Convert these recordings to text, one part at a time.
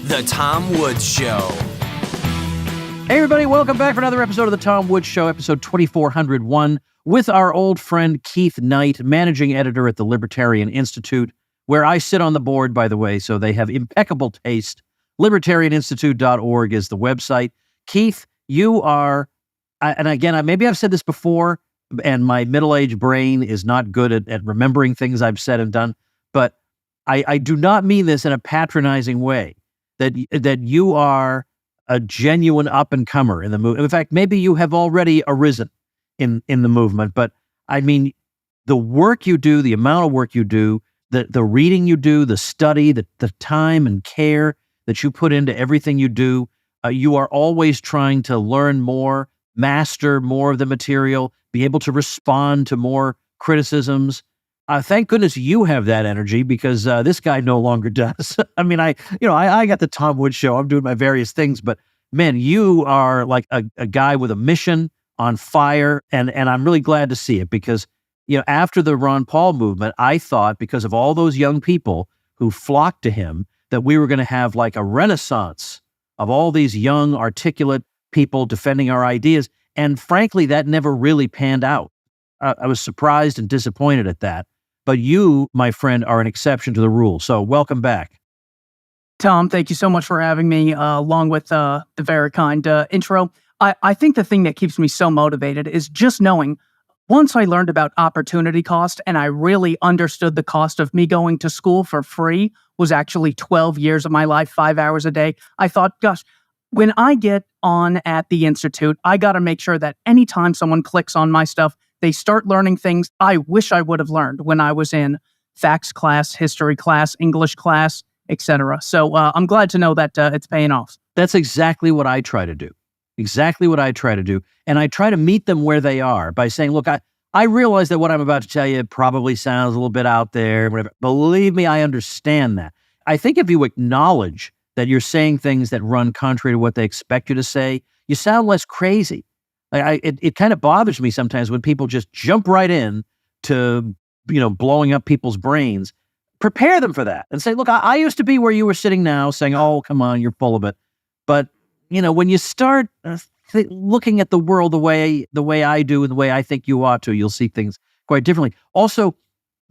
The Tom Woods Show. Hey, everybody, welcome back for another episode of The Tom Woods Show, episode 2401, with our old friend Keith Knight, managing editor at the Libertarian Institute, where I sit on the board, by the way, so they have impeccable taste. Libertarianinstitute.org is the website. Keith, you are, and again, maybe I've said this before, and my middle-aged brain is not good at remembering things I've said and done, but I do not mean this in a patronizing way, that you are a genuine up-and-comer in the movement. In fact, maybe you have already arisen in the movement, but I mean, the work you do, the amount of work you do, the reading you do, the study, the time and care that you put into everything you do, you are always trying to learn more, master more of the material, be able to respond to more criticisms. Thank goodness you have that energy, because this guy no longer does. I mean, I got the Tom Woods Show. I'm doing my various things, but man, you are like a guy with a mission, on fire, and I'm really glad to see it, because after the Ron Paul movement, I thought, because of all those young people who flocked to him, that we were going to have like a renaissance of all these young, articulate people defending our ideas, and frankly, that never really panned out. I was surprised and disappointed at that. But you, my friend, are an exception to the rule. So welcome back. Tom, thank you so much for having me, along with the very kind intro. I think the thing that keeps me so motivated is just knowing, once I learned about opportunity cost and I really understood the cost of me going to school for free was actually 12 years of my life, 5 hours a day, I thought, gosh, when I get on at the Institute, I got to make sure that anytime someone clicks on my stuff, they start learning things I wish I would have learned when I was in facts class, history class, English class, etc. So I'm glad to know that it's paying off. That's exactly what I try to do. And I try to meet them where they are by saying, look, I realize that what I'm about to tell you probably sounds a little bit out there, whatever. Believe me, I understand that. I think if you acknowledge that you're saying things that run contrary to what they expect you to say, you sound less crazy. It kind of bothers me sometimes when people just jump right in to, blowing up people's brains. Prepare them for that and say, look, I used to be where you were sitting now, saying, oh, come on, you're full of it. But, when you start looking at the world the way I do and the way I think you ought to, you'll see things quite differently. Also,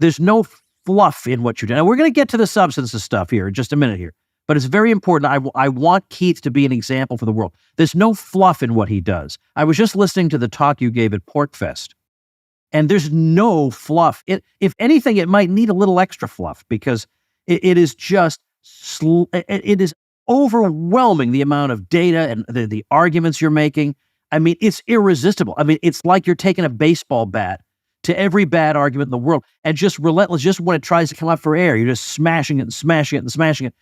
there's no fluff in what you're doing. Now, we're going to get to the substance of stuff here in just a minute here. But it's very important. I want Keith to be an example for the world. There's no fluff in what he does. I was just listening to the talk you gave at Porkfest, and there's no fluff. If anything, it might need a little extra fluff, because it is just, it is overwhelming, the amount of data and the arguments you're making. I mean, it's irresistible. I mean, it's like you're taking a baseball bat to every bad argument in the world, and just relentless. Just when it tries to come up for air, you're just smashing it and smashing it and smashing it.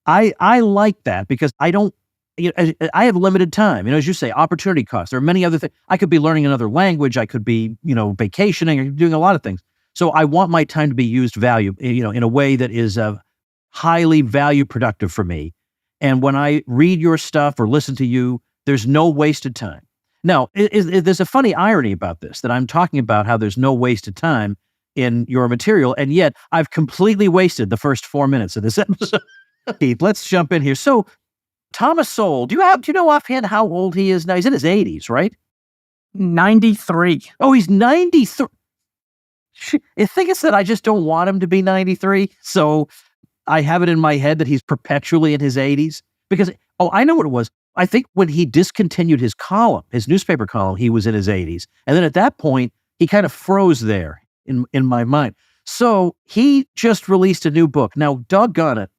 I like that, because I don't, I have limited time. As you say, opportunity cost. There are many other things. I could be learning another language. I could be, vacationing or doing a lot of things. So I want my time to be used in a way that is highly value productive for me. And when I read your stuff or listen to you, there's no wasted time. Now, there's a funny irony about this, that I'm talking about how there's no wasted time in your material, and yet I've completely wasted the first 4 minutes of this episode. Keith, let's jump in here. So, Thomas Sowell, do you know offhand how old he is now? He's in his 80s, right? 93. Oh, he's 93. The thing is that I just don't want him to be 93, so I have it in my head that he's perpetually in his 80s. Because, I know what it was. I think when he discontinued his column, his newspaper column, he was in his 80s. And then at that point, he kind of froze there in my mind. So he just released a new book. Now, doggone it,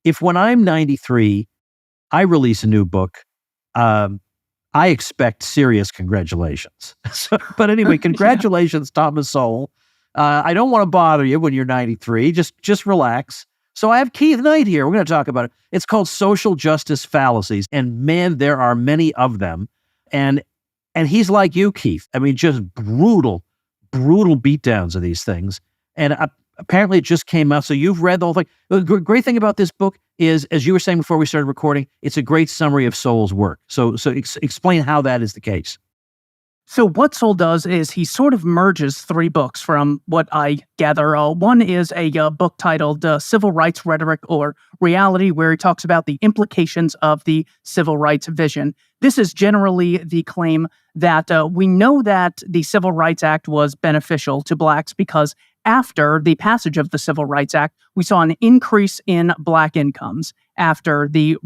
if when I'm 93, I release a new book, I expect serious congratulations. But anyway, congratulations, Thomas Sowell. I don't want to bother you when you're 93. Just relax. So I have Keith Knight here. We're going to talk about it. It's called Social Justice Fallacies. And man, there are many of them. And he's like you, Keith. I mean, just brutal beatdowns of these things. And apparently it just came out. So you've read the whole thing. The great thing about this book is, as you were saying before we started recording, it's a great summary of Sowell's work. So explain how that is the case. So what Soul does is he sort of merges three books from what I gather. One is a book titled Civil Rights Rhetoric or Reality, where he talks about the implications of the civil rights vision. This is generally the claim that we know that the Civil Rights Act was beneficial to Blacks because after the passage of the Civil Rights Act, we saw an increase in Black incomes after the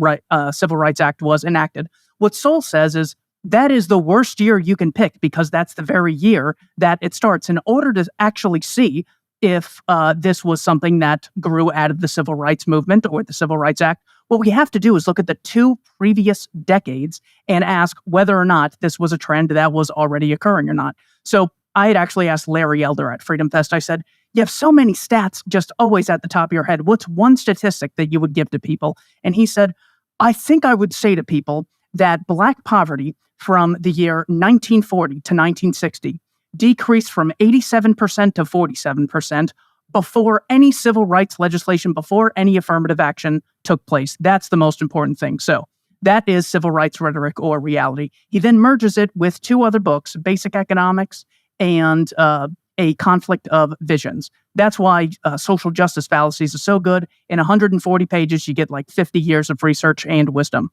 Civil Rights Act was enacted. What Soul says is that is the worst year you can pick because that's the very year that it starts. In order to actually see if this was something that grew out of the Civil Rights Movement or the Civil Rights Act, what we have to do is look at the two previous decades and ask whether or not this was a trend that was already occurring or not. So I had actually asked Larry Elder at Freedom Fest, I said, you have so many stats just always at the top of your head. What's one statistic that you would give to people? And he said, I think I would say to people that Black poverty from the year 1940 to 1960 decreased from 87% to 47% before any civil rights legislation, before any affirmative action took place. That's the most important thing. So that is Civil Rights Rhetoric or Reality. He then merges it with two other books, Basic Economics and A Conflict of Visions. That's why Social Justice Fallacies is so good. In 140 pages, you get like 50 years of research and wisdom.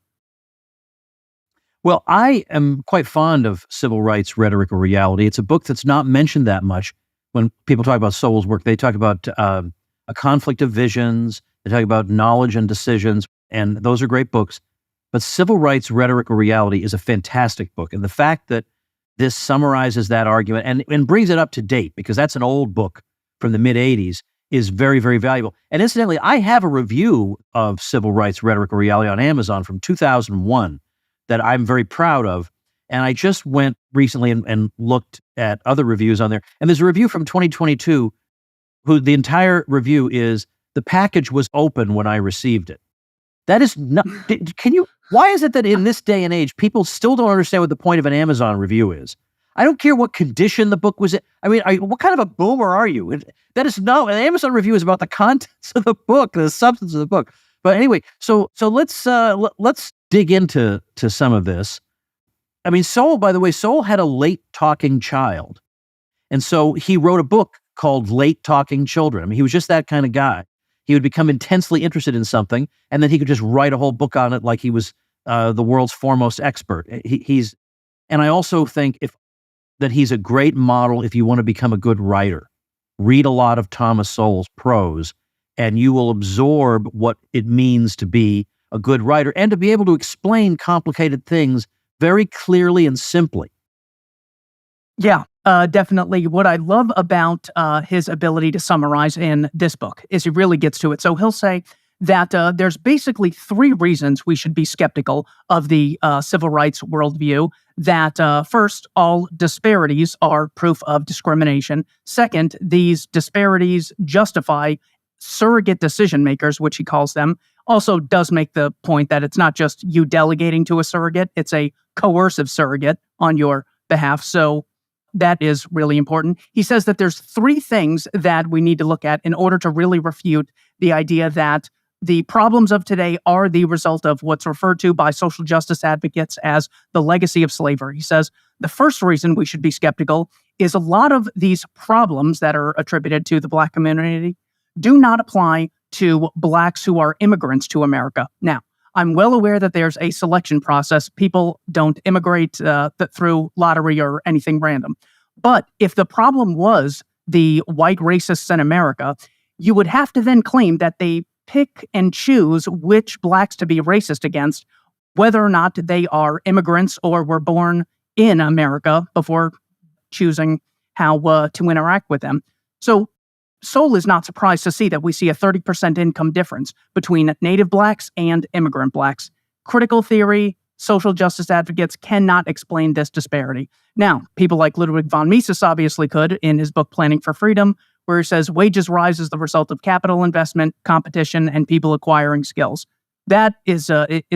Well, I am quite fond of Civil Rights Rhetoric or Reality. It's a book that's not mentioned that much. When people talk about Soul's work, they talk about A Conflict of Visions, they talk about Knowledge and Decisions, and those are great books. But Civil Rights Rhetoric or Reality is a fantastic book. And the fact that this summarizes that argument and brings it up to date, because that's an old book from the mid-'80s, is very, very valuable. And incidentally, I have a review of Civil Rights Rhetoric or Reality on Amazon from 2001 that I'm very proud of. And I just went recently and looked at other reviews on there. And there's a review from 2022 who the entire review is, the package was open when I received it. That is not, why is it that in this day and age, people still don't understand what the point of an Amazon review is? I don't care what condition the book was in. I mean, what kind of a boomer are you? That is no, an Amazon review is about the contents of the book, the substance of the book. But anyway, so let's dig into some of this. I mean, Soul, by the way, Soul had a late talking child. And so he wrote a book called Late Talking Children. I mean, he was just that kind of guy. He would become intensely interested in something, and then he could just write a whole book on it like he was the world's foremost expert. And I also think that he's a great model if you want to become a good writer. Read a lot of Thomas Sowell's prose, and you will absorb what it means to be a good writer and to be able to explain complicated things very clearly and simply. Yeah, definitely. What I love about his ability to summarize in this book is he really gets to it. So he'll say that there's basically three reasons we should be skeptical of the civil rights worldview. That first, all disparities are proof of discrimination. Second, these disparities justify surrogate decision makers, which he calls them. Also does make the point that it's not just you delegating to a surrogate, it's a coercive surrogate on your behalf. So that is really important. He says that there's three things that we need to look at in order to really refute the idea that the problems of today are the result of what's referred to by social justice advocates as the legacy of slavery. He says the first reason we should be skeptical is a lot of these problems that are attributed to the Black community do not apply to Blacks who are immigrants to America. Now, I'm well aware that there's a selection process. People don't immigrate through lottery or anything random. But if the problem was the white racists in America, you would have to then claim that they pick and choose which Blacks to be racist against, whether or not they are immigrants or were born in America before choosing how to interact with them. So Soul is not surprised to see that we see a 30% income difference between native Blacks and immigrant Blacks. Critical theory, social justice advocates cannot explain this disparity. Now, people like Ludwig von Mises obviously could in his book Planning for Freedom, where he says wages rise as the result of capital investment, competition, and people acquiring skills. That is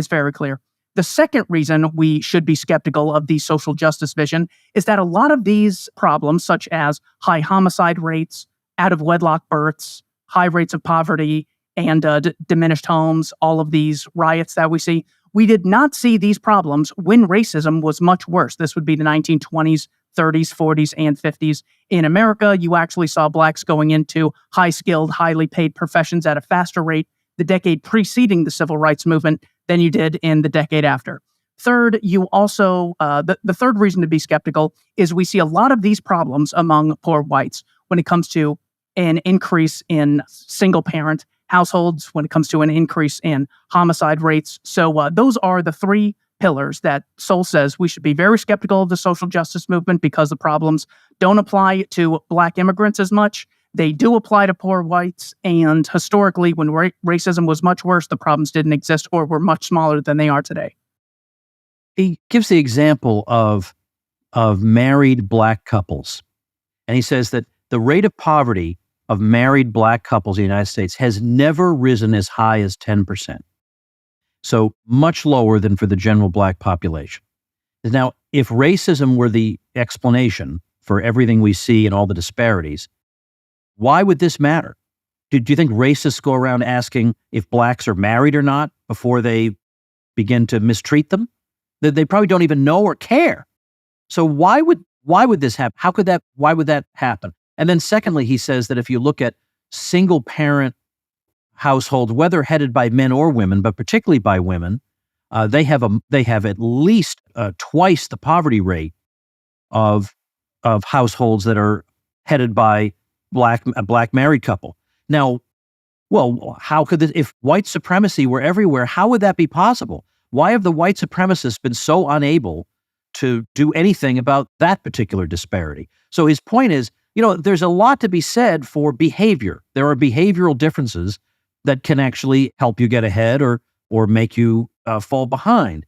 very clear. The second reason we should be skeptical of the social justice vision is that a lot of these problems, such as high homicide rates, out-of-wedlock births, high rates of poverty, and diminished homes, all of these riots that we see, we did not see these problems when racism was much worse. This would be the 1920s, 30s, 40s, and 50s. In America, you actually saw blacks going into high-skilled, highly paid professions at a faster rate the decade preceding the civil rights movement than you did in the decade after. Third, you also, the third reason to be skeptical is we see a lot of these problems among poor whites when it comes to an increase in single-parent households, when it comes to an increase in homicide rates. So those are the three pillars that Sol says we should be very skeptical of the social justice movement because the problems don't apply to black immigrants as much. They do apply to poor whites. And historically, when racism was much worse, the problems didn't exist or were much smaller than they are today. He gives the example of married black couples. And he says that the rate of poverty of married black couples in the United States has never risen as high as 10%. So much lower than for the general black population. Now, if racism were the explanation for everything we see and all the disparities, why would this matter? Do you think racists go around asking if blacks are married or not before they begin to mistreat them? They probably don't even know or care. So why would this happen? Why would that happen? And then secondly, he says that if you look at single parent households, whether headed by men or women, but particularly by women, they have at least twice the poverty rate of households that are headed by a black married couple. Now, well, how could this, if white supremacy were everywhere, how would that be possible? Why have the white supremacists been so unable to do anything about that particular disparity? So his point is, there's a lot to be said for behavior. There are behavioral differences that can actually help you get ahead or make you fall behind.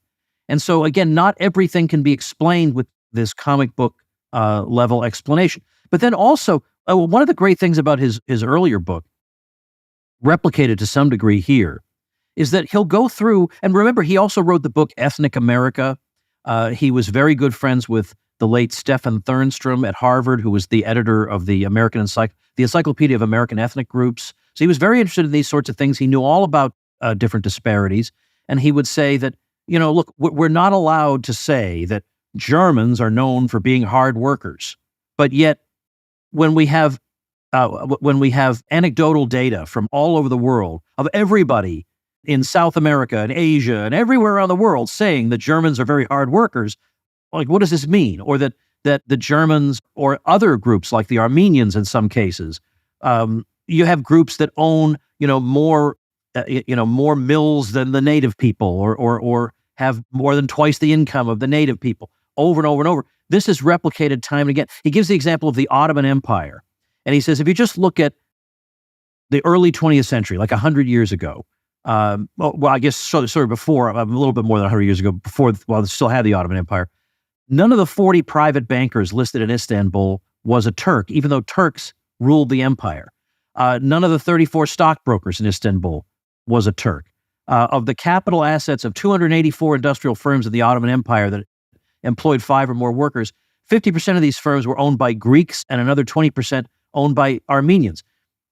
And so again, not everything can be explained with this comic book level explanation. But then also, one of the great things about his earlier book, replicated to some degree here, is that he'll go through, and remember, he also wrote the book Ethnic America. He was very good friends with the late Stephen Thernstrom at Harvard, who was the editor of the Encyclopedia of American Ethnic Groups. So he was very interested in these sorts of things. He knew all about different disparities. And he would say that, look, we're not allowed to say that Germans are known for being hard workers. But yet, when we have anecdotal data from all over the world of everybody in South America and Asia and everywhere around the world saying that Germans are very hard workers, like, what does this mean? Or that the Germans or other groups like the Armenians in some cases, you have groups that own, more mills than the native people or have more than twice the income of the native people over and over and over. This is replicated time and again. He gives the example of the Ottoman Empire. And he says, if you just look at the early 20th century, like 100 years ago, I guess sort of before, a little bit more than 100 years ago, while they still had the Ottoman Empire, none of the 40 private bankers listed in Istanbul was a Turk, even though Turks ruled the empire. None of the 34 stockbrokers in Istanbul was a Turk. Of the capital assets of 284 industrial firms in the Ottoman Empire that employed 5 or more workers, 50% of these firms were owned by Greeks and another 20% owned by Armenians.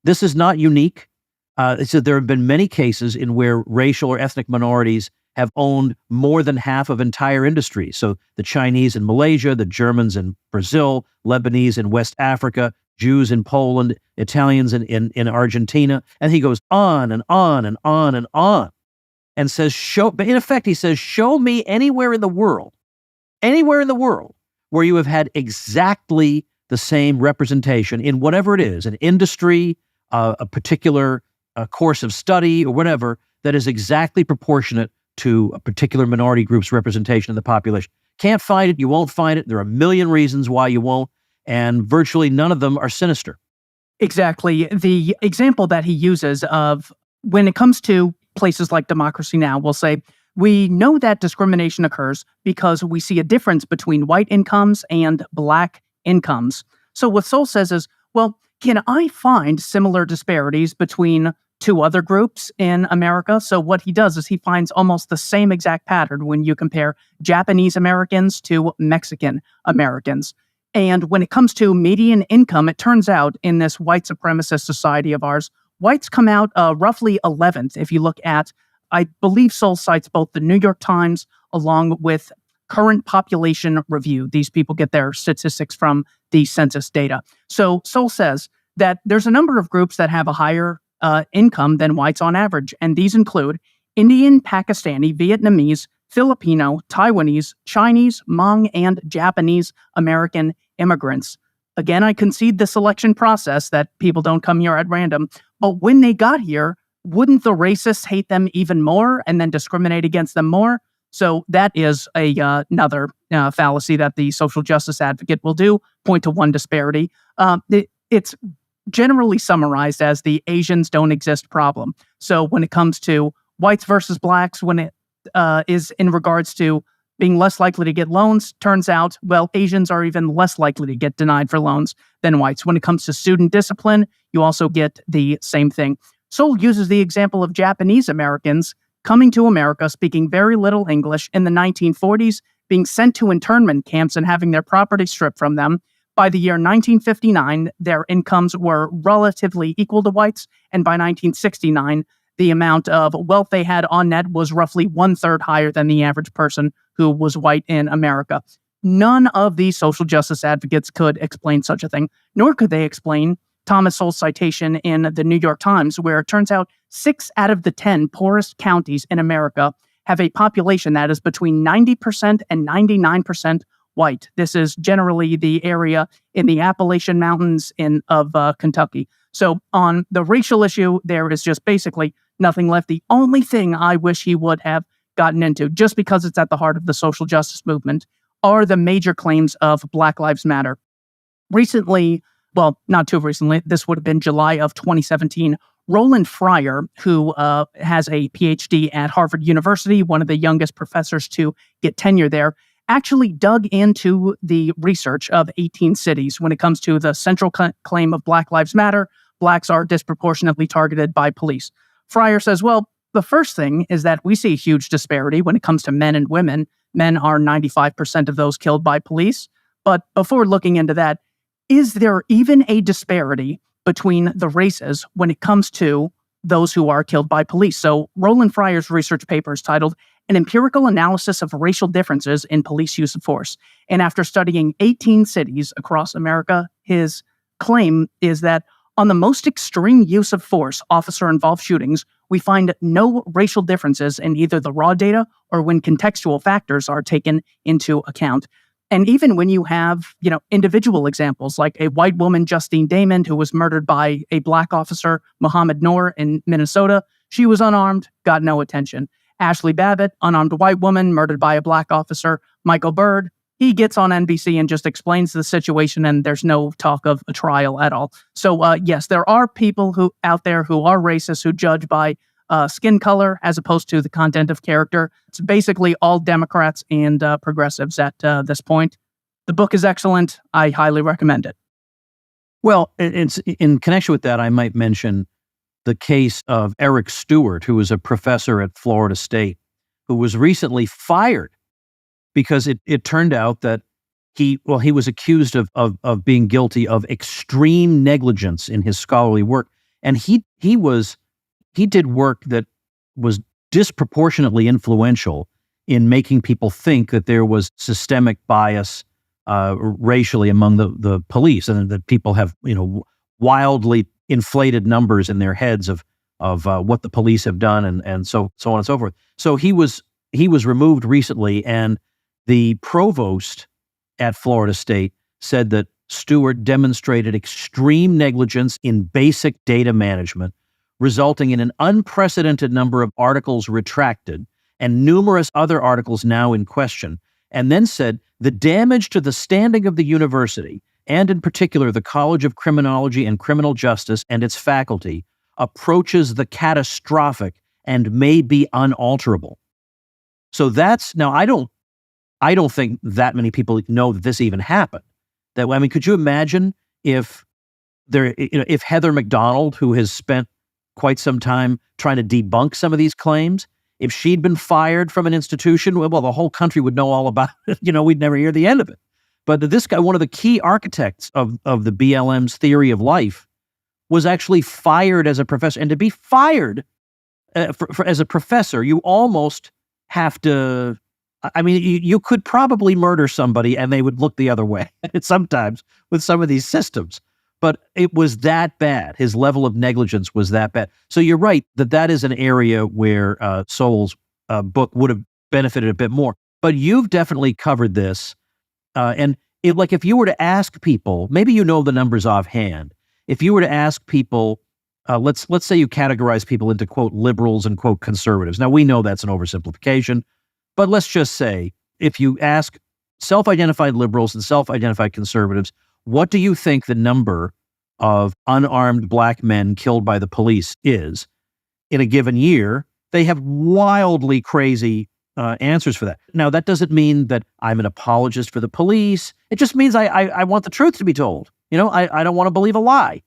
This is not unique. So there have been many cases in where racial or ethnic minorities have owned more than half of entire industries. So the Chinese in Malaysia, the Germans in Brazil, Lebanese in West Africa, Jews in Poland, Italians in Argentina. And he goes on and on and on and on and says, in effect, he says, show me anywhere in the world where you have had exactly the same representation in whatever it is, an industry, a particular course of study or whatever, that is exactly proportionate to a particular minority group's representation of the population. Can't find it, you won't find it. There are a million reasons why you won't, and virtually none of them are sinister. Exactly. The example that he uses of when it comes to places like Democracy Now! Will say, we know that discrimination occurs because we see a difference between white incomes and black incomes. So what Sol says is, well, can I find similar disparities between two other groups in America? So what he does is he finds almost the same exact pattern when you compare Japanese Americans to Mexican Americans. And when it comes to median income, it turns out in this white supremacist society of ours, whites come out roughly 11th. If you look at, I believe Sol cites both the New York Times along with current population review. These people get their statistics from the census data. So Sol says that there's a number of groups that have a higher income than whites on average, and these include Indian, Pakistani, Vietnamese, Filipino, Taiwanese, Chinese, Hmong, and Japanese American immigrants. Again, I concede the selection process that people don't come here at random, but when they got here, wouldn't the racists hate them even more and then discriminate against them more? So that is another fallacy that the social justice advocate will do, point to one disparity. It's generally summarized as the Asians don't exist problem. So when it comes to whites versus blacks, when it is in regards to being less likely to get loans, turns out, well, Asians are even less likely to get denied for loans than whites. When it comes to student discipline, you also get the same thing. Sol uses the example of Japanese Americans coming to America, speaking very little English in the 1940s, being sent to internment camps and having their property stripped from them. By the year 1959, their incomes were relatively equal to whites, and by 1969, the amount of wealth they had on net was roughly 1/3 higher than the average person who was white in America. None of these social justice advocates could explain such a thing, nor could they explain Thomas Sol's citation in the New York Times, where it turns out 6 out of the 10 poorest counties in America have a population that is between 90% and 99% white. This is generally the area in the Appalachian Mountains of Kentucky. So on the racial issue, there is just basically nothing left. The only thing I wish he would have gotten into, just because it's at the heart of the social justice movement, are the major claims of Black Lives Matter. Recently, well, not too recently, this would have been July of 2017, Roland Fryer, who has a PhD at Harvard University, one of the youngest professors to get tenure there, actually dug into the research of 18 cities when it comes to the central claim of Black Lives Matter. Blacks are disproportionately targeted by police. Fryer says, well, the first thing is that we see a huge disparity when it comes to men and women. Men are 95% of those killed by police. But before looking into that, is there even a disparity between the races when it comes to those who are killed by police? So Roland Fryer's research paper is titled An Empirical Analysis of Racial Differences in Police Use of Force. And after studying 18 cities across America, his claim is that on the most extreme use of force, officer-involved shootings, we find no racial differences in either the raw data or when contextual factors are taken into account. And even when you have, individual examples like a white woman, Justine Damon, who was murdered by a black officer, Muhammad Noor, in Minnesota, she was unarmed, got no attention. Ashley Babbitt, unarmed white woman, murdered by a black officer. Michael Byrd, he gets on NBC and just explains the situation, and there's no talk of a trial at all. So, yes, there are people who out there who are racist, who judge by skin color as opposed to the content of character. It's basically all Democrats and progressives at this point. The book is excellent. I highly recommend it. Well, it's in connection with that, I might mention the case of Eric Stewart, who was a professor at Florida State, who was recently fired because it turned out that he was accused of being guilty of extreme negligence in his scholarly work. And he did work that was disproportionately influential in making people think that there was systemic bias racially among the police, and that people have wildly inflated numbers in their heads of what the police have done, and so on and so forth. So he was removed recently, and the provost at Florida State said that Stewart demonstrated extreme negligence in basic data management, resulting in an unprecedented number of articles retracted and numerous other articles now in question, and then said the damage to the standing of the university, and in particular the College of Criminology and Criminal Justice and its faculty, approaches the catastrophic and may be unalterable. So now I don't think that many people know that this even happened. Could you imagine if Heather McDonald, who has spent quite some time trying to debunk some of these claims, if she'd been fired from an institution, well, the whole country would know all about it. We'd never hear the end of it. But this guy, one of the key architects of the BLM's theory of life, was actually fired as a professor. And to be fired as a professor, you almost have to I mean, you could probably murder somebody and they would look the other way sometimes with some of these systems. But it was that bad. His level of negligence was that bad. So you're right that is an area where Sowell's book would have benefited a bit more. But you've definitely covered this. And if you were to ask people, maybe you know the numbers offhand. If you were to ask people, let's say you categorize people into, quote, liberals and, quote, conservatives. Now, we know that's an oversimplification. But let's just say, if you ask self-identified liberals and self-identified conservatives, what do you think the number of unarmed black men killed by the police is in a given year? They have wildly crazy answers for that. Now, that doesn't mean that I'm an apologist for the police. It just means I want the truth to be told. I don't want to believe a lie.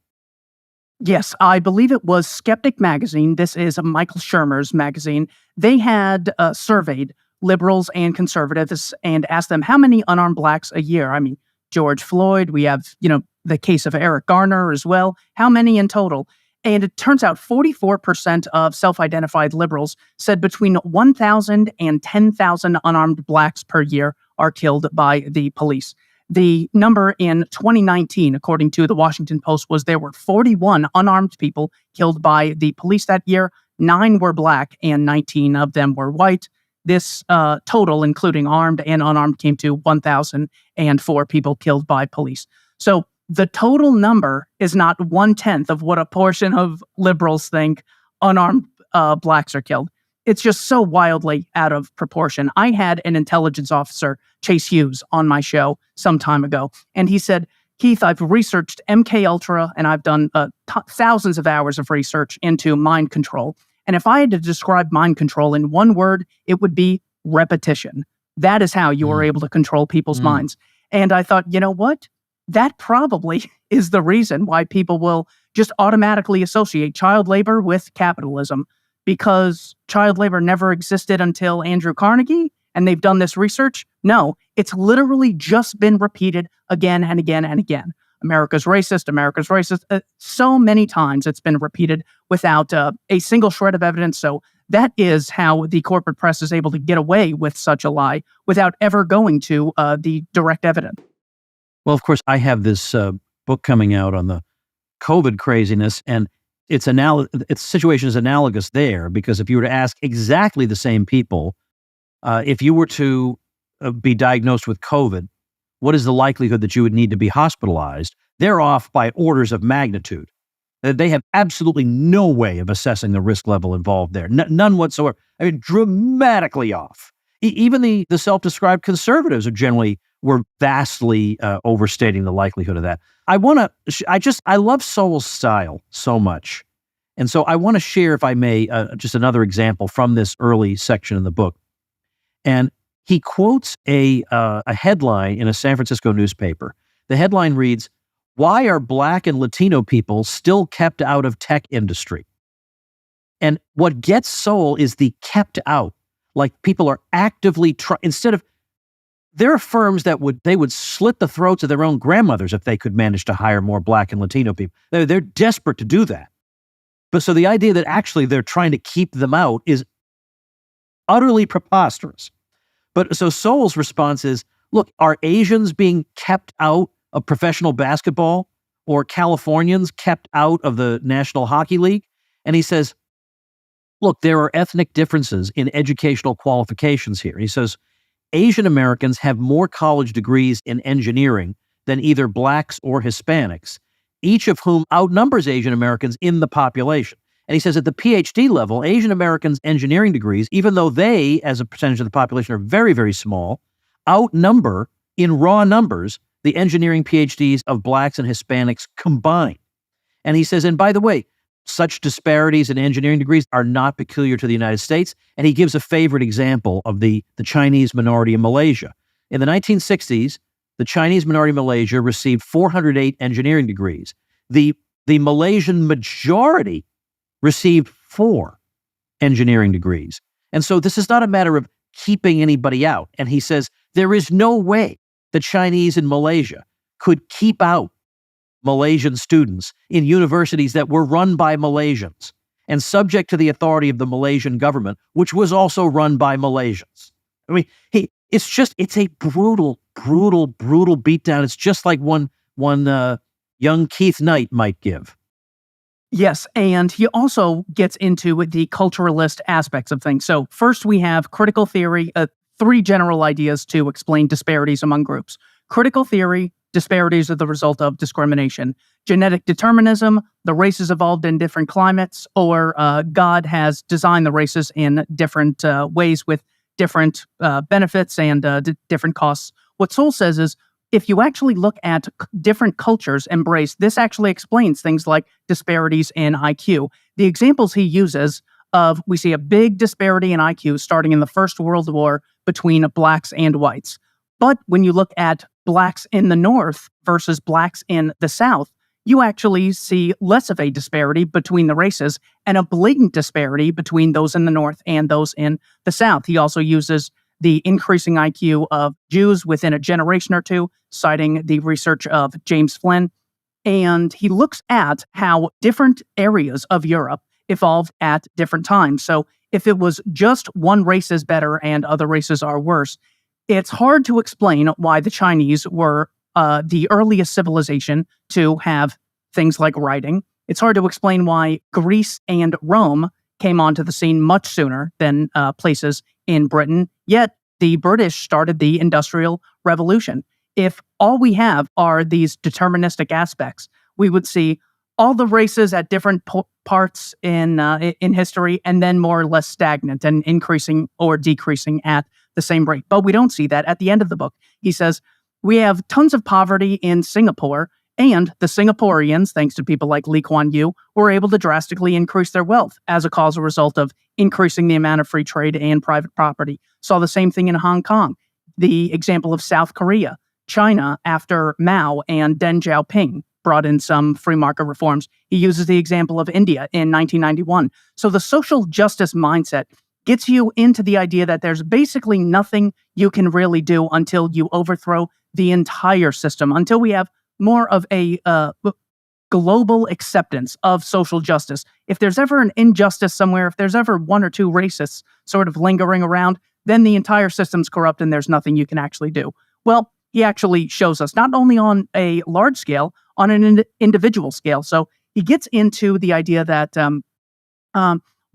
Yes, I believe it was Skeptic magazine. This is Michael Shermer's magazine. They had surveyed liberals and conservatives and asked them how many unarmed blacks a year. I mean, George Floyd, we have, the case of Eric Garner as well. How many in total? And it turns out 44% of self-identified liberals said between 1,000 and 10,000 unarmed blacks per year are killed by the police. The number in 2019, according to the Washington Post, was there were 41 unarmed people killed by the police that year. 9 were black and 19 of them were white. This total, including armed and unarmed, came to 1,004 people killed by police. So the total number is not 1/10 of what a portion of liberals think unarmed blacks are killed. It's just so wildly out of proportion. I had an intelligence officer, Chase Hughes, on my show some time ago, and he said, Keith, I've researched MK Ultra, and I've done thousands of hours of research into mind control. And if I had to describe mind control in one word, it would be repetition. That is how you are able to control people's minds. And I thought, you know what? That probably is the reason why people will just automatically associate child labor with capitalism, because child labor never existed until Andrew Carnegie, and they've done this research. No, it's literally just been repeated again and again and again. America's racist, America's racist. So many times it's been repeated without a single shred of evidence. So that is how the corporate press is able to get away with such a lie without ever going to the direct evidence. Well, of course, I have this book coming out on the COVID craziness, and its situation is analogous there, because if you were to ask exactly the same people, if you were to be diagnosed with COVID, what is the likelihood that you would need to be hospitalized? They're off by orders of magnitude. They have absolutely no way of assessing the risk level involved there. None whatsoever. I mean, dramatically off. Even the self-described conservatives were vastly overstating the likelihood of that. I love Sowell's style so much. And so I want to share, if I may, just another example from this early section in the book. And he quotes a headline in a San Francisco newspaper. The headline reads, "Why are Black and Latino people still kept out of tech industry?" And what gets Sowell is the kept out. Like, people are actively instead of, there are firms that would slit the throats of their own grandmothers if they could manage to hire more Black and Latino people. They're desperate to do that. But so the idea that actually they're trying to keep them out is utterly preposterous. But so Sowell's response is, look, are Asians being kept out of professional basketball, or Californians kept out of the National Hockey League? And he says, look, there are ethnic differences in educational qualifications here. He says, Asian Americans have more college degrees in engineering than either Blacks or Hispanics, each of whom outnumbers Asian Americans in the population. And he says at the PhD level, Asian Americans' engineering degrees, even though they, as a percentage of the population, are very, very small, outnumber in raw numbers the engineering PhDs of Blacks and Hispanics combined. And he says, and by the way, such disparities in engineering degrees are not peculiar to the United States. And he gives a favorite example of the Chinese minority in Malaysia. In the 1960s, the Chinese minority in Malaysia received 408 engineering degrees. The Malaysian majority received 4 engineering degrees. And so this is not a matter of keeping anybody out. And he says there is no way the Chinese in Malaysia could keep out Malaysian students in universities that were run by Malaysians and subject to the authority of the Malaysian government, which was also run by Malaysians. I mean, it's a brutal, brutal, brutal beatdown. It's just like one young Keith Knight might give. Yes, and he also gets into the culturalist aspects of things. So first we have critical theory, three general ideas to explain disparities among groups. Critical theory, disparities are the result of discrimination. Genetic determinism, the races evolved in different climates, or God has designed the races in different ways with different benefits and different costs. What Soul says is, if you actually look at different cultures embrace, this actually explains things like disparities in IQ. The examples he uses we see a big disparity in IQ starting in the First World War between blacks and whites. But when you look at blacks in the North versus blacks in the South, you actually see less of a disparity between the races and a blatant disparity between those in the North and those in the South. He also uses the increasing IQ of Jews within a generation or two, citing the research of James Flynn. And he looks at how different areas of Europe evolved at different times. So if it was just one race is better and other races are worse, it's hard to explain why the Chinese were the earliest civilization to have things like writing. It's hard to explain why Greece and Rome came onto the scene much sooner than places in Britain, yet the British started the Industrial Revolution. If all we have are these deterministic aspects, we would see all the races at different parts in history, and then more or less stagnant and increasing or decreasing at the same rate. But we don't see that at the end of the book. He says, we have tons of poverty in Singapore, and the Singaporeans, thanks to people like Lee Kuan Yew, were able to drastically increase their wealth as a causal result of increasing the amount of free trade and private property. Saw the same thing in Hong Kong. The example of South Korea, China after Mao and Deng Xiaoping brought in some free market reforms. He uses the example of India in 1991. So the social justice mindset gets you into the idea that there's basically nothing you can really do until you overthrow the entire system, until we have more of a global acceptance of social justice. If there's ever an injustice somewhere, if there's ever one or two racists sort of lingering around, then the entire system's corrupt and there's nothing you can actually do. Well, he actually shows us not only on a large scale, on an individual scale. So he gets into the idea that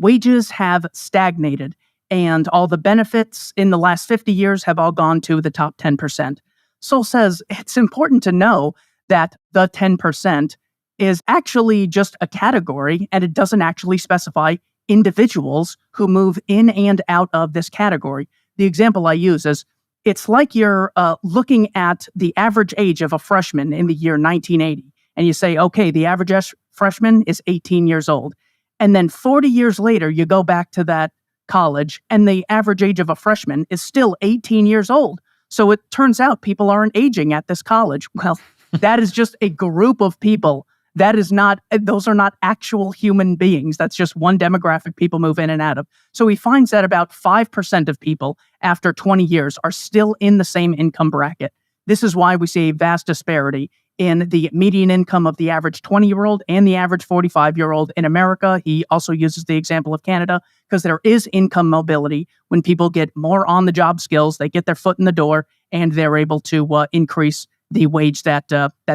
wages have stagnated and all the benefits in the last 50 years have all gone to the top 10%. Soul says it's important to know that the 10% is actually just a category, and it doesn't actually specify individuals who move in and out of this category. The example I use is, it's like you're looking at the average age of a freshman in the year 1980, and you say, okay, the average freshman is 18 years old. And then 40 years later, you go back to that college, and the average age of a freshman is still 18 years old. So it turns out people aren't aging at this college. Well, that is just a group of people. Those are not actual human beings. That's just one demographic people move in and out of. So he finds that about 5% of people after 20 years are still in the same income bracket. This is why we see a vast disparity in the median income of the average 20-year-old and the average 45-year-old in America. He also uses the example of Canada because there is income mobility. When people get more on-the-job skills, they get their foot in the door, and they're able to increase the wage that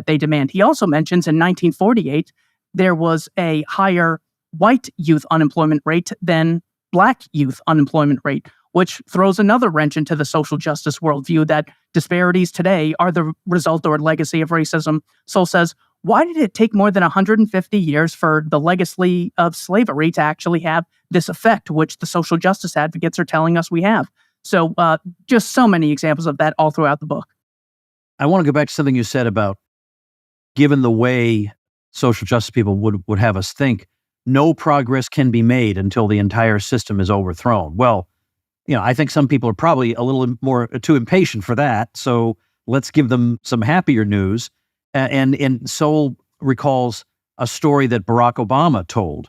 they demand. He also mentions in 1948, there was a higher white youth unemployment rate than black youth unemployment rate, which throws another wrench into the social justice worldview that disparities today are the result or legacy of racism. Soul says, why did it take more than 150 years for the legacy of slavery to actually have this effect, which the social justice advocates are telling us we have? So just so many examples of that all throughout the book. I want to go back to something you said about, given the way social justice people would have us think, no progress can be made until the entire system is overthrown. Well, I think some people are probably a little more too impatient for that. So let's give them some happier news. And Soul recalls a story that Barack Obama told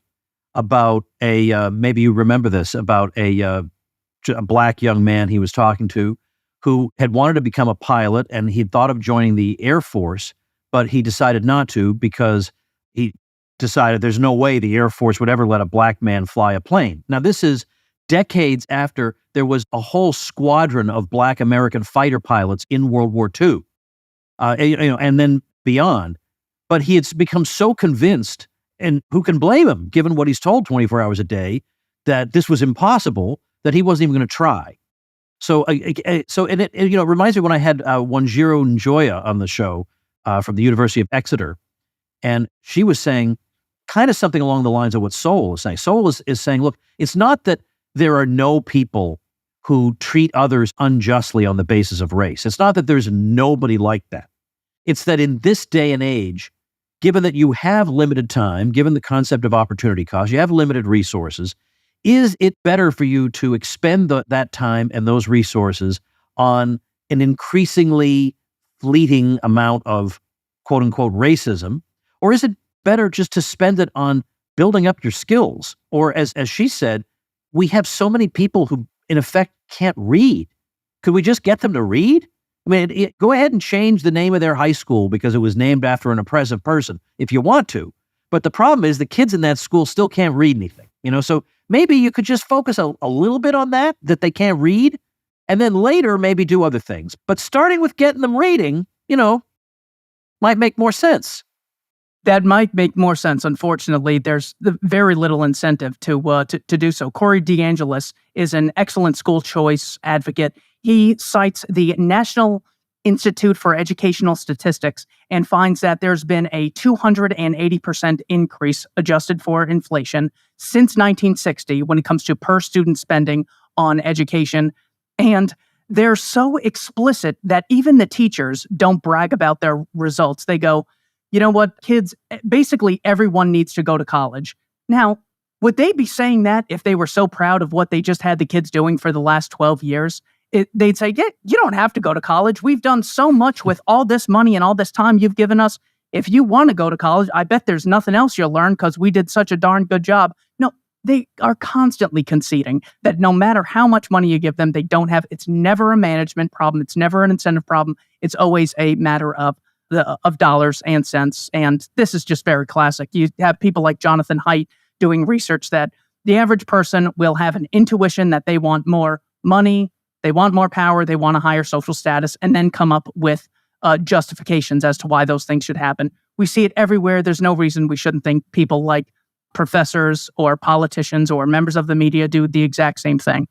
about maybe you remember this, about a black young man he was talking to who had wanted to become a pilot, and he'd thought of joining the Air Force, but he decided not to because he decided there's no way the Air Force would ever let a black man fly a plane. Now, this is decades after there was a whole squadron of Black American fighter pilots in World War II, and then beyond. But he had become so convinced, and who can blame him, given what he's told 24 hours a day, that this was impossible, that he wasn't even going to try. So it reminds me when I had Wanjiro Njoya on the show from the University of Exeter, and she was saying kind of something along the lines of what Sowell is saying. Sowell is saying, look, it's not that there are no people who treat others unjustly on the basis of race. It's not that there's nobody like that. It's that in this day and age, given that you have limited time, given the concept of opportunity cost, you have limited resources, is it better for you to expend that time and those resources on an increasingly fleeting amount of quote unquote racism? Or is it better just to spend it on building up your skills? Or as she said, we have so many people who in effect can't read. Could we just get them to read? I mean, go ahead and change the name of their high school because it was named after an oppressive person if you want to. But the problem is the kids in that school still can't read anything, so maybe you could just focus a little bit on that they can't read, and then later maybe do other things. But starting with getting them reading, might make more sense. That might make more sense. Unfortunately, there's very little incentive to do so. Corey DeAngelis is an excellent school choice advocate. He cites the National Institute for Educational Statistics and finds that there's been a 280% increase adjusted for inflation since 1960 when it comes to per student spending on education. And they're so explicit that even the teachers don't brag about their results. They go, you know what, kids, basically everyone needs to go to college. Now, would they be saying that if they were so proud of what they just had the kids doing for the last 12 years? They'd say, yeah, you don't have to go to college. We've done so much with all this money and all this time you've given us. If you want to go to college, I bet there's nothing else you'll learn because we did such a darn good job. No, they are constantly conceding that no matter how much money you give them, they don't have, it's never a management problem. It's never an incentive problem. It's always a matter of dollars and cents. And this is just very classic. You have people like Jonathan Haidt doing research that the average person will have an intuition that they want more money, they want more power, they want a higher social status, and then come up with justifications as to why those things should happen. We see it everywhere. There's no reason we shouldn't think people like professors or politicians or members of the media do the exact same thing.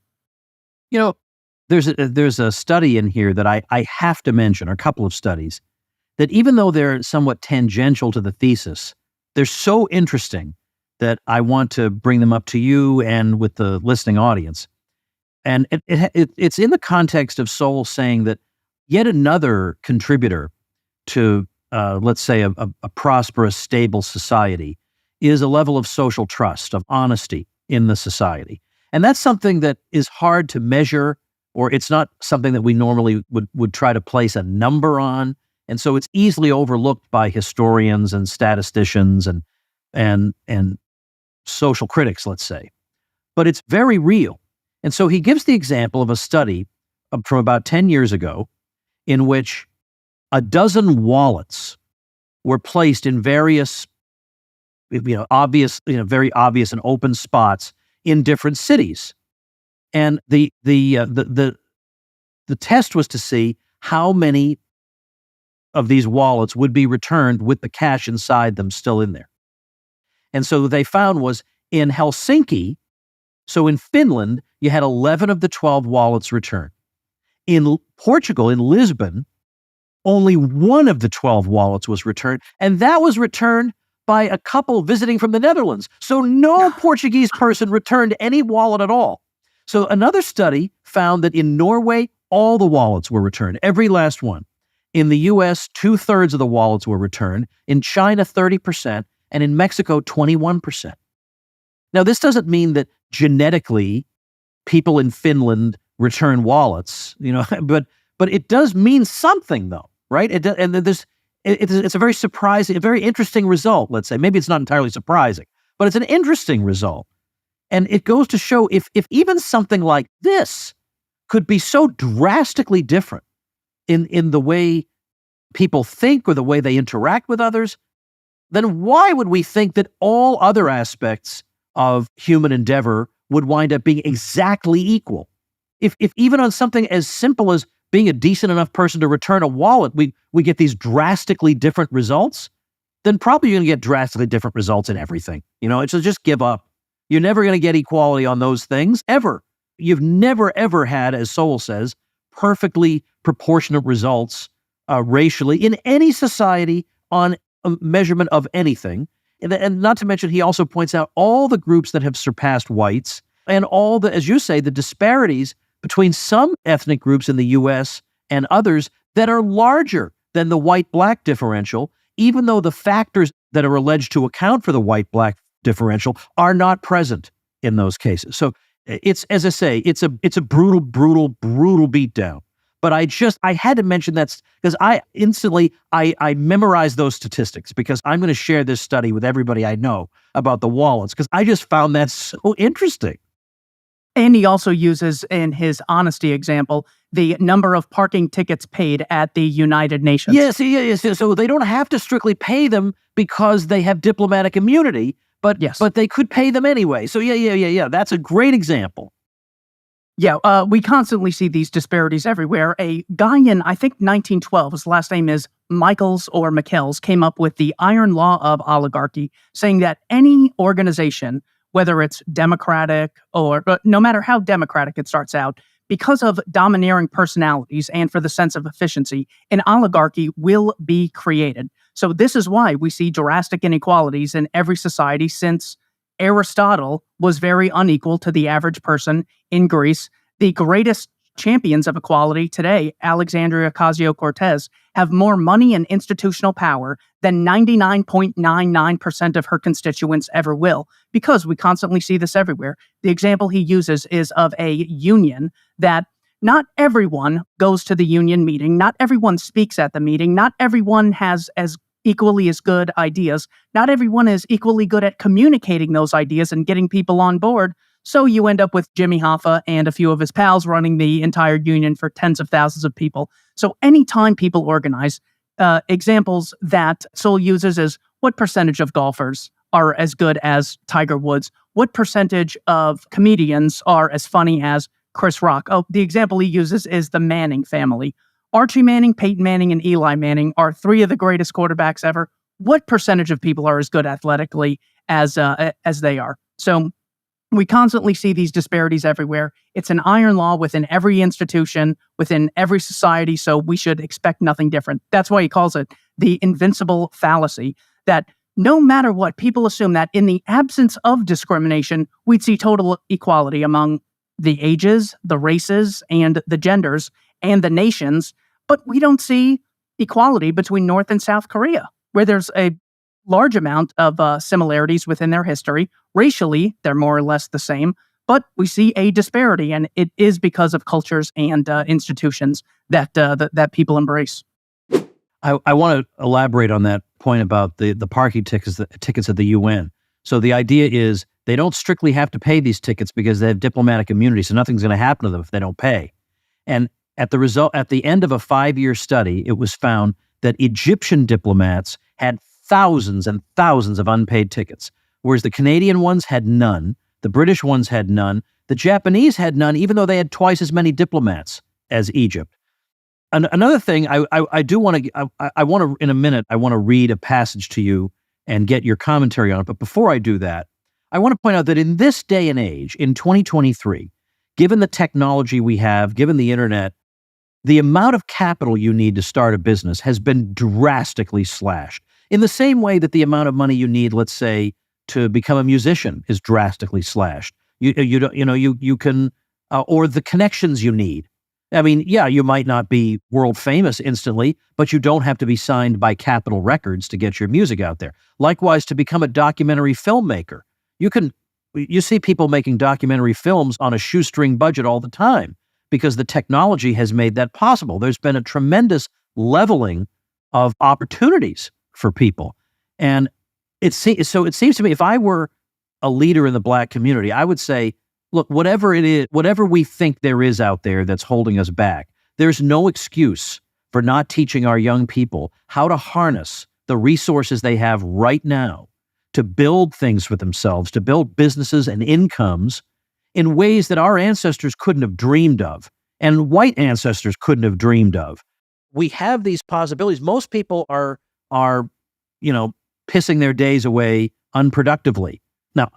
There's a study in here that I have to mention, or a couple of studies, that even though they're somewhat tangential to the thesis, they're so interesting that I want to bring them up to you and with the listening audience. And it's in the context of Sowell saying that yet another contributor to, let's say, a prosperous, stable society is a level of social trust, of honesty in the society. And that's something that is hard to measure, or it's not something that we normally would try to place a number on. And so it's easily overlooked by historians and statisticians and social critics, let's say. But it's very real. And so he gives the example of a study from about 10 years ago in which a dozen wallets were placed in various, very obvious and open spots in different cities. And the test was to see how many of these wallets would be returned with the cash inside them still in there. And so what they found was in Helsinki, so in Finland, you had 11 of the 12 wallets returned. In Portugal, in Lisbon, only one of the 12 wallets was returned, and that was returned by a couple visiting from the Netherlands. So no Portuguese person returned any wallet at all. So another study found that in Norway, all the wallets were returned, every last one. In the US, 2/3 of the wallets were returned. In China, 30%. And in Mexico, 21%. Now, this doesn't mean that genetically people in Finland return wallets, but it does mean something, though, right? It's a very surprising, a very interesting result, let's say. Maybe it's not entirely surprising, but it's an interesting result. And it goes to show if even something like this could be so drastically different in the way people think or the way they interact with others, then why would we think that all other aspects of human endeavor would wind up being exactly equal. If even on something as simple as being a decent enough person to return a wallet, we get these drastically different results, then probably you're going to get drastically different results in everything. So just give up. You're never going to get equality on those things, ever. You've never, ever had, as Sowell says, perfectly proportionate results racially in any society on a measurement of anything. And not to mention, he also points out all the groups that have surpassed whites and all the, as you say, the disparities between some ethnic groups in the U.S. and others that are larger than the white-black differential, even though the factors that are alleged to account for the white-black differential are not present in those cases. So it's, as I say, it's a brutal, brutal, brutal beatdown. But I had to mention that because I memorized those statistics because I'm going to share this study with everybody I know about the wallets because I just found that so interesting. And he also uses in his honesty example the number of parking tickets paid at the United Nations. Yes. So they don't have to strictly pay them because they have diplomatic immunity, but they could pay them anyway. So yeah. That's a great example. Yeah, we constantly see these disparities everywhere. A guy in, I think, 1912, his last name is Michaels or McKells, came up with the iron law of oligarchy, saying that any organization, whether it's democratic or no matter how democratic it starts out, because of domineering personalities and for the sense of efficiency, an oligarchy will be created. So this is why we see drastic inequalities in every society since Aristotle was very unequal to the average person in Greece. The greatest champions of equality today, Alexandria Ocasio-Cortez, have more money and institutional power than 99.99% of her constituents ever will, because we constantly see this everywhere. The example he uses is of a union that not everyone goes to the union meeting, not everyone speaks at the meeting, not everyone has as equally as good ideas. Not everyone is equally good at communicating those ideas and getting people on board. So you end up with Jimmy Hoffa and a few of his pals running the entire union for tens of thousands of people. So anytime people organize, examples that Sowell uses is what percentage of golfers are as good as Tiger Woods? What percentage of comedians are as funny as Chris Rock? Oh, the example he uses is the Manning family. Archie Manning, Peyton Manning, and Eli Manning are three of the greatest quarterbacks ever. What percentage of people are as good athletically as they are? So we constantly see these disparities everywhere. It's an iron law within every institution, within every society, so we should expect nothing different. That's why he calls it the invincible fallacy, that no matter what, people assume that in the absence of discrimination, we'd see total equality among the ages, the races, and the genders, and the nations. But we don't see equality between North and South Korea, where there's a large amount of similarities within their history. Racially, they're more or less the same, but we see a disparity, and it is because of cultures and institutions that people embrace. I want to elaborate on that point about the parking tickets at the UN. So the idea is they don't strictly have to pay these tickets because they have diplomatic immunity, so nothing's going to happen to them if they don't pay. And at the end of a 5-year study, it was found that Egyptian diplomats had thousands and thousands of unpaid tickets, whereas the Canadian ones had none, the British ones had none, the Japanese had none, even though they had twice as many diplomats as Egypt. Another thing I do want to, I want to, in a minute, I want to read a passage to you and get your commentary on it. But before I do that, I want to point out that in this day and age, in 2023, given the technology we have, given the internet, the amount of capital you need to start a business has been drastically slashed. In the same way that the amount of money you need, let's say, to become a musician is drastically slashed. You can, or the connections you need. I mean, yeah, you might not be world famous instantly, but you don't have to be signed by Capitol Records to get your music out there. Likewise, to become a documentary filmmaker, you see people making documentary films on a shoestring budget all the time because the technology has made that possible. There's been a tremendous leveling of opportunities for people. And it seems to me, if I were a leader in the Black community, I would say, look, whatever it is, whatever we think there is out there that's holding us back, there's no excuse for not teaching our young people how to harness the resources they have right now to build things for themselves, to build businesses and incomes in ways that our ancestors couldn't have dreamed of and white ancestors couldn't have dreamed of. We have these possibilities. Most people are, pissing their days away unproductively. Now,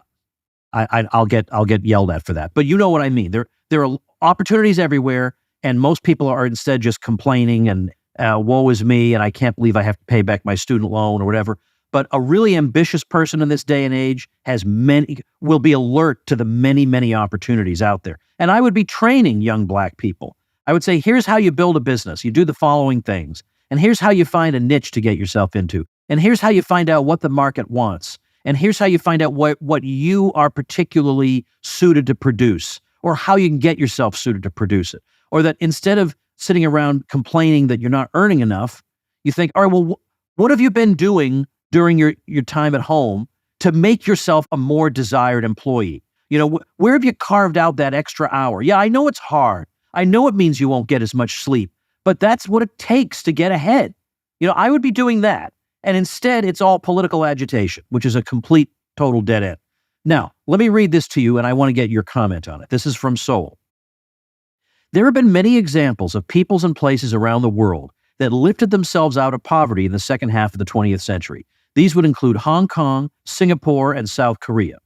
I'll get yelled at for that, but you know what I mean. There are opportunities everywhere, and most people are instead just complaining and woe is me, and I can't believe I have to pay back my student loan or whatever. But a really ambitious person in this day and age will be alert to the many, many opportunities out there. And I would be training young Black people. I would say, here's how you build a business. You do the following things. And here's how you find a niche to get yourself into. And here's how you find out what the market wants. And here's how you find out what you are particularly suited to produce, or how you can get yourself suited to produce it. Or that instead of sitting around complaining that you're not earning enough, you think, all right, well, what have you been doing during your time at home to make yourself a more desired employee? Where have you carved out that extra hour? Yeah, I know it's hard. I know it means you won't get as much sleep, but that's what it takes to get ahead. I would be doing that. And instead, it's all political agitation, which is a complete, total dead end. Now, let me read this to you, and I want to get your comment on it. This is from Soul. There have been many examples of peoples and places around the world that lifted themselves out of poverty in the second half of the 20th century. These would include Hong Kong, Singapore, and South Korea.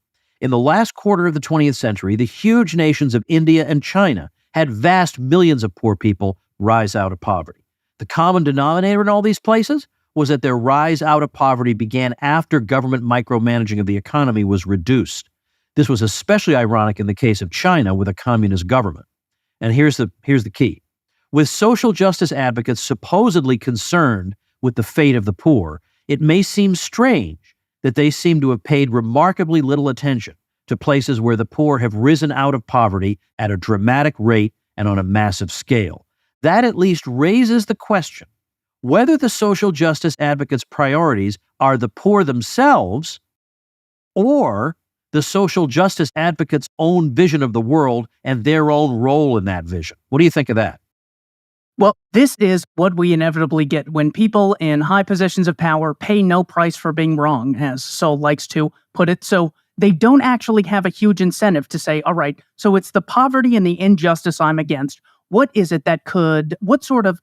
In the last quarter of the 20th century, the huge nations of India and China had vast millions of poor people rise out of poverty. The common denominator in all these places was that their rise out of poverty began after government micromanaging of the economy was reduced. This was especially ironic in the case of China with a communist government. And here's the key. With social justice advocates supposedly concerned with the fate of the poor, it may seem strange that they seem to have paid remarkably little attention to places where the poor have risen out of poverty at a dramatic rate and on a massive scale. That at least raises the question whether the social justice advocates' priorities are the poor themselves or the social justice advocates' own vision of the world and their own role in that vision. What do you think of that? Well, this is what we inevitably get when people in high positions of power pay no price for being wrong, as Sol likes to put it. So they don't actually have a huge incentive to say, all right, so it's the poverty and the injustice I'm against. What sort of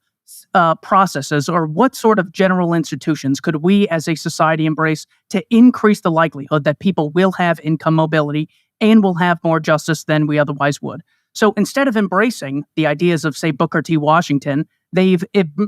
processes or what sort of general institutions could we as a society embrace to increase the likelihood that people will have income mobility and will have more justice than we otherwise would? So instead of embracing the ideas of, say, Booker T. Washington, they've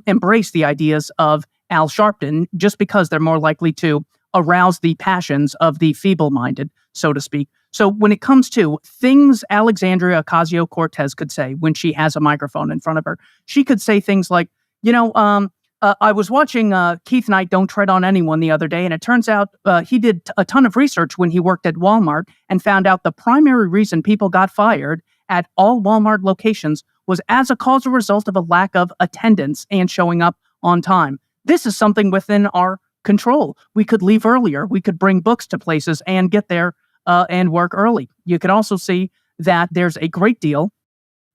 embraced the ideas of Al Sharpton just because they're more likely to arouse the passions of the feeble-minded, so to speak. So when it comes to things Alexandria Ocasio-Cortez could say when she has a microphone in front of her, she could say things like, I was watching Keith Knight, Don't Tread on Anyone, the other day, and it turns out he did a ton of research when he worked at Walmart and found out the primary reason people got fired at all Walmart locations was as a causal result of a lack of attendance and showing up on time. This is something within our control. We could leave earlier. We could bring books to places and get there and work early. You can also see that there's a great deal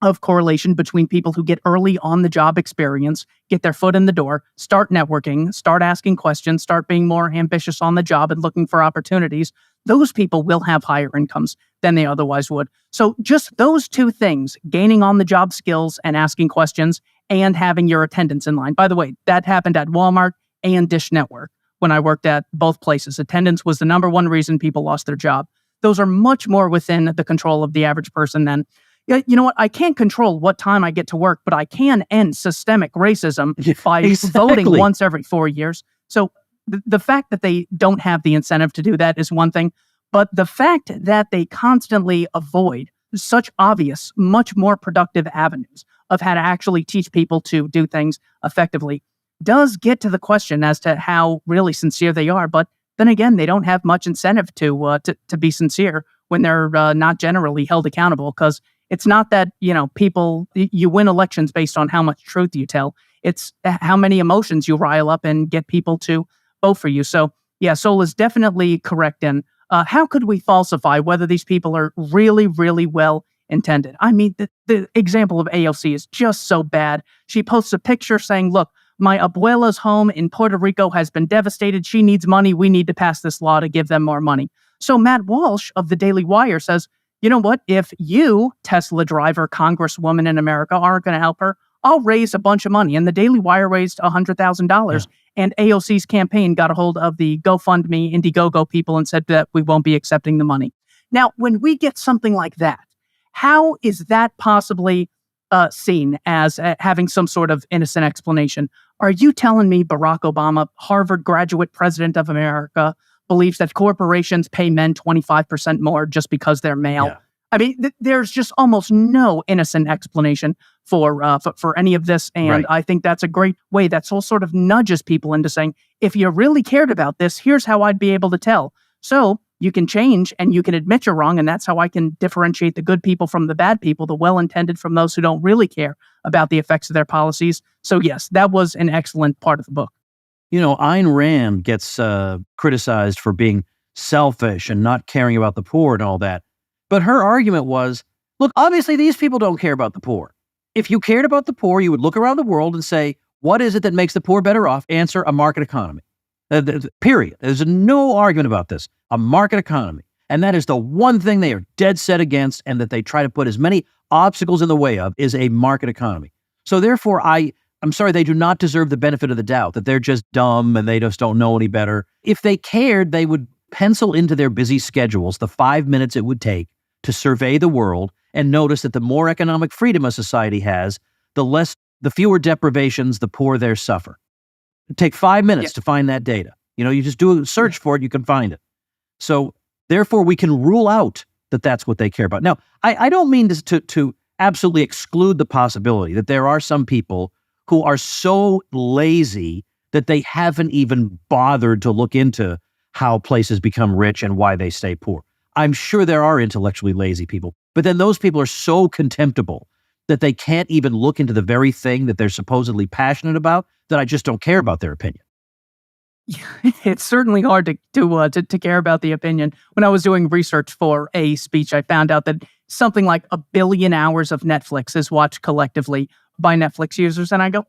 of correlation between people who get early on the job experience, get their foot in the door, start networking, start asking questions, start being more ambitious on the job and looking for opportunities. Those people will have higher incomes than they otherwise would. So just those two things, gaining on the job skills and asking questions and having your attendance in line. By the way, that happened at Walmart and Dish Network when I worked at both places. Attendance was the number one reason people lost their job. Those are much more within the control of the average person than, you know what, I can't control what time I get to work, but I can end systemic racism by voting once every 4 years. So the fact that they don't have the incentive to do that is one thing, but the fact that they constantly avoid such obvious, much more productive avenues of how to actually teach people to do things effectively does get to the question as to how really sincere they are. But then again, they don't have much incentive to be sincere when they're not generally held accountable, because it's not that, people, you win elections based on how much truth you tell. It's how many emotions you rile up and get people to vote for you. So, yeah, Sol is definitely correct. And how could we falsify whether these people are really, really well intended? I mean, the example of AOC is just so bad. She posts a picture saying, look, my abuela's home in Puerto Rico has been devastated. She needs money. We need to pass this law to give them more money. So Matt Walsh of the Daily Wire says, you know what? If you, Tesla driver, congresswoman in America, aren't going to help her, I'll raise a bunch of money. And the Daily Wire raised $100,000. And AOC's campaign got a hold of the GoFundMe Indiegogo people and said that we won't be accepting the money. Now, when we get something like that, how is that possibly seen as having some sort of innocent explanation? Are you telling me Barack Obama, Harvard graduate president of America, believes that corporations pay men 25% more just because they're male? Yeah. I mean, there's just almost no innocent explanation for any of this. And Right. I think that's a great way that sort of nudges people into saying, if you really cared about this, here's how I'd be able to tell. So you can change and you can admit you're wrong. And that's how I can differentiate the good people from the bad people, the well-intended from those who don't really care about the effects of their policies. So yes, that was an excellent part of the book. You know, Ayn Rand gets criticized for being selfish and not caring about the poor and all that. But her argument was, look, obviously these people don't care about the poor. If you cared about the poor, you would look around the world and say, what is it that makes the poor better off? Answer, a market economy. Period. There's no argument about this. A market economy. And that is the one thing they are dead set against, and that they try to put as many obstacles in the way of, is a market economy. So therefore, I'm sorry, they do not deserve the benefit of the doubt, that they're just dumb and they just don't know any better. If they cared, they would pencil into their busy schedules the 5 minutes it would take to survey the world and notice that the more economic freedom a society has, the fewer deprivations the poor there suffer. Take 5 minutes to find that data. You know, you just do a search for it, you can find it. So therefore, we can rule out that that's what they care about. Now, I don't mean this to absolutely exclude the possibility that there are some people who are so lazy that they haven't even bothered to look into how places become rich and why they stay poor. I'm sure there are intellectually lazy people, but then those people are so contemptible that they can't even look into the very thing that they're supposedly passionate about, that I just don't care about their opinion. It's certainly hard to care about the opinion. When I was doing research for a speech, I found out that something like 1 billion hours of Netflix is watched collectively by Netflix users. And I go,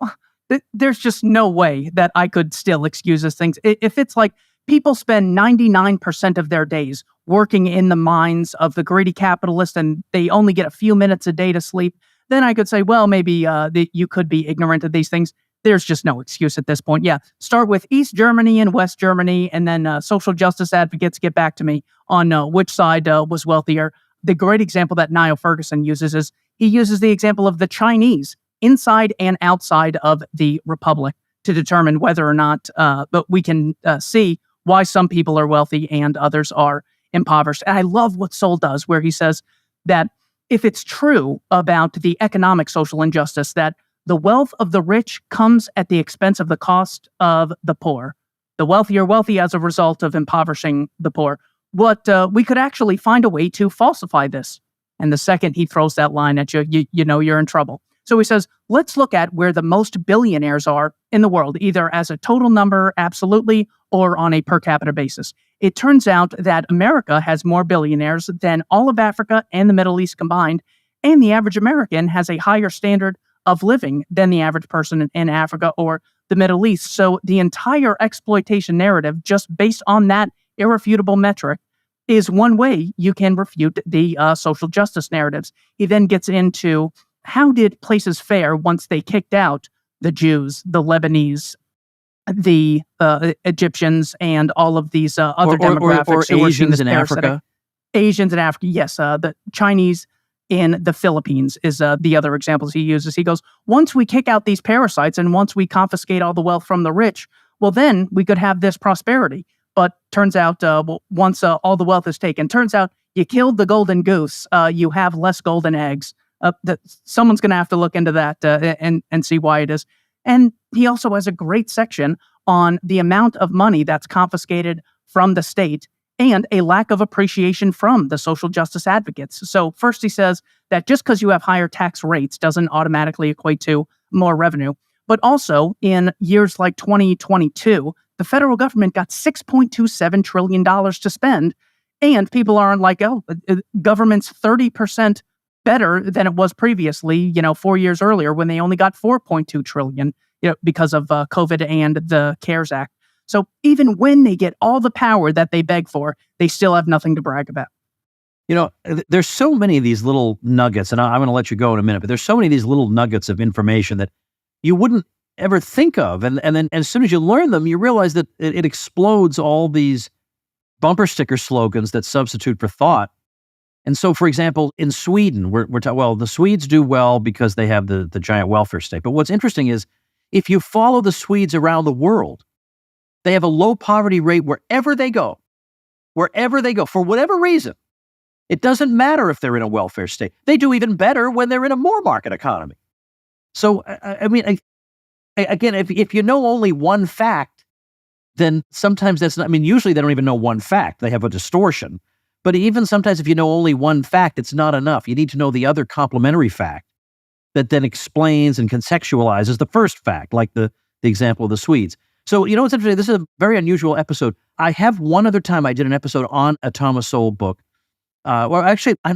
there's just no way that I could still excuse these things. If it's like people spend 99% of their days working in the mines of the greedy capitalist and they only get a few minutes a day to sleep, then I could say, well, maybe you could be ignorant of these things. There's just no excuse at this point. Yeah, start with East Germany and West Germany, and then social justice advocates get back to me on which side was wealthier. The great example that Niall Ferguson uses is he uses the example of the Chinese inside and outside of the Republic to determine whether or not but we can see why some people are wealthy and others are impoverished. And I love what Sol does, where he says that if it's true about the economic social injustice that the wealth of the rich comes at the expense of the cost of the poor, the wealthy are wealthy as a result of impoverishing the poor, we could actually find a way to falsify this. And the second he throws that line at you, you know you're in trouble. So he says, let's look at where the most billionaires are in the world, either as a total number, absolutely, or on a per capita basis. It turns out that America has more billionaires than all of Africa and the Middle East combined, and the average American has a higher standard of living than the average person in Africa or the Middle East. So the entire exploitation narrative, just based on that irrefutable metric, is one way you can refute the social justice narratives. He then gets into how did places fare once they kicked out the Jews, the Lebanese, the Egyptians, and all of these other demographics. Or Asians in Africa. Asians in Africa, yes. The Chinese in the Philippines is the other examples he uses. He goes, once we kick out these parasites and once we confiscate all the wealth from the rich, well, then we could have this prosperity. But turns out, once all the wealth is taken, turns out you killed the golden goose, you have less golden eggs. Someone's going to have to look into that and see why it is. And he also has a great section on the amount of money that's confiscated from the state and a lack of appreciation from the social justice advocates. So first he says that just because you have higher tax rates doesn't automatically equate to more revenue. But also in years like 2022, the federal government got $6.27 trillion to spend. And people aren't like, government's 30% better than it was previously, 4 years earlier when they only got 4.2 trillion, because of COVID and the CARES Act. So even when they get all the power that they beg for, they still have nothing to brag about. There's so many of these little nuggets, and I'm going to let you go in a minute, but there's so many of these little nuggets of information that you wouldn't ever think of. And then as soon as you learn them, you realize that it explodes all these bumper sticker slogans that substitute for thought. And so, for example, in Sweden, we're talking, the Swedes do well because they have the giant welfare state. But what's interesting is if you follow the Swedes around the world, they have a low poverty rate wherever they go, for whatever reason. It doesn't matter if they're in a welfare state. They do even better when they're in a more market economy. So, again, if you know only one fact, then sometimes that's not, usually they don't even know one fact. They have a distortion. But even sometimes if you know only one fact, it's not enough. You need to know the other complementary fact that then explains and contextualizes the first fact, like the example of the Swedes. So, what's interesting? This is a very unusual episode. I have one other time I did an episode on a Thomas Sowell book. Matter of fact, I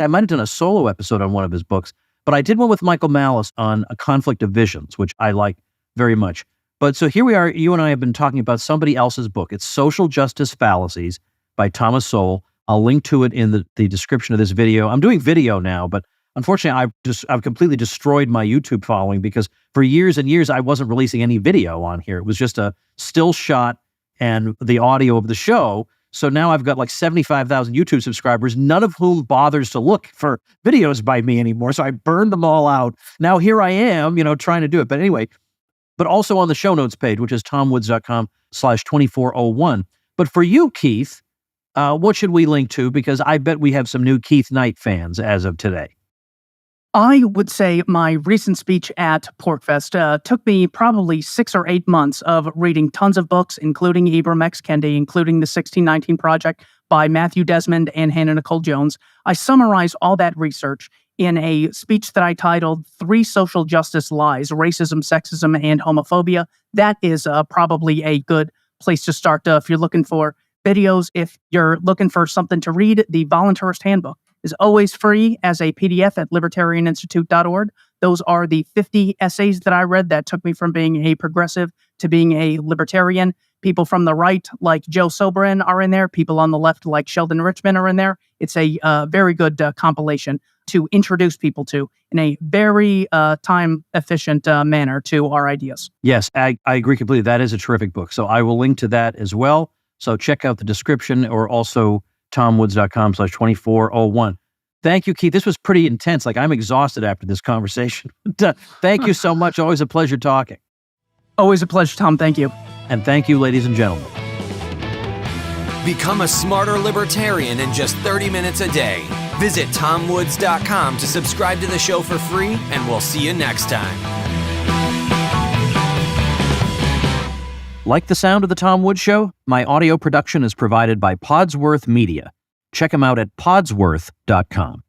might have done a solo episode on one of his books, but I did one with Michael Malice on A Conflict of Visions, which I like very much. But so here we are, you and I have been talking about somebody else's book. It's Social Justice Fallacies by Thomas Sowell. I'll link to it in the description of this video. I'm doing video now, but unfortunately, I've completely destroyed my YouTube following because for years and years, I wasn't releasing any video on here. It was just a still shot and the audio of the show. So now I've got like 75,000 YouTube subscribers, none of whom bothers to look for videos by me anymore. So I burned them all out. Now here I am, trying to do it. But anyway, but also on the show notes page, which is tomwoods.com/2401. But for you, Keith, what should we link to? Because I bet we have some new Keith Knight fans as of today. I would say my recent speech at PorkFest took me probably 6 or 8 months of reading tons of books, including Ibram X. Kendi, including The 1619 Project by Matthew Desmond and Hannah Nicole Jones. I summarized all that research in a speech that I titled 3 Social Justice Lies, Racism, Sexism, and Homophobia. That is probably a good place to start if you're looking for videos. If you're looking for something to read, the Voluntarist Handbook is always free as a PDF at libertarianinstitute.org. Those are the 50 essays that I read that took me from being a progressive to being a libertarian. People from the right, like Joe Sobran, are in there. People on the left, like Sheldon Richman, are in there. It's a very good compilation to introduce people to in a very time-efficient manner to our ideas. Yes, I agree completely. That is a terrific book. So I will link to that as well. So check out the description or also tomwoods.com/2401. Thank you, Keith. This was pretty intense. Like, I'm exhausted after this conversation. Thank you so much. Always a pleasure talking. Always a pleasure, Tom. Thank you. And thank you, ladies and gentlemen. Become a smarter libertarian in just 30 minutes a day. Visit tomwoods.com to subscribe to the show for free, and we'll see you next time. Like the sound of The Tom Woods Show? My audio production is provided by Podsworth Media. Check them out at podsworth.com.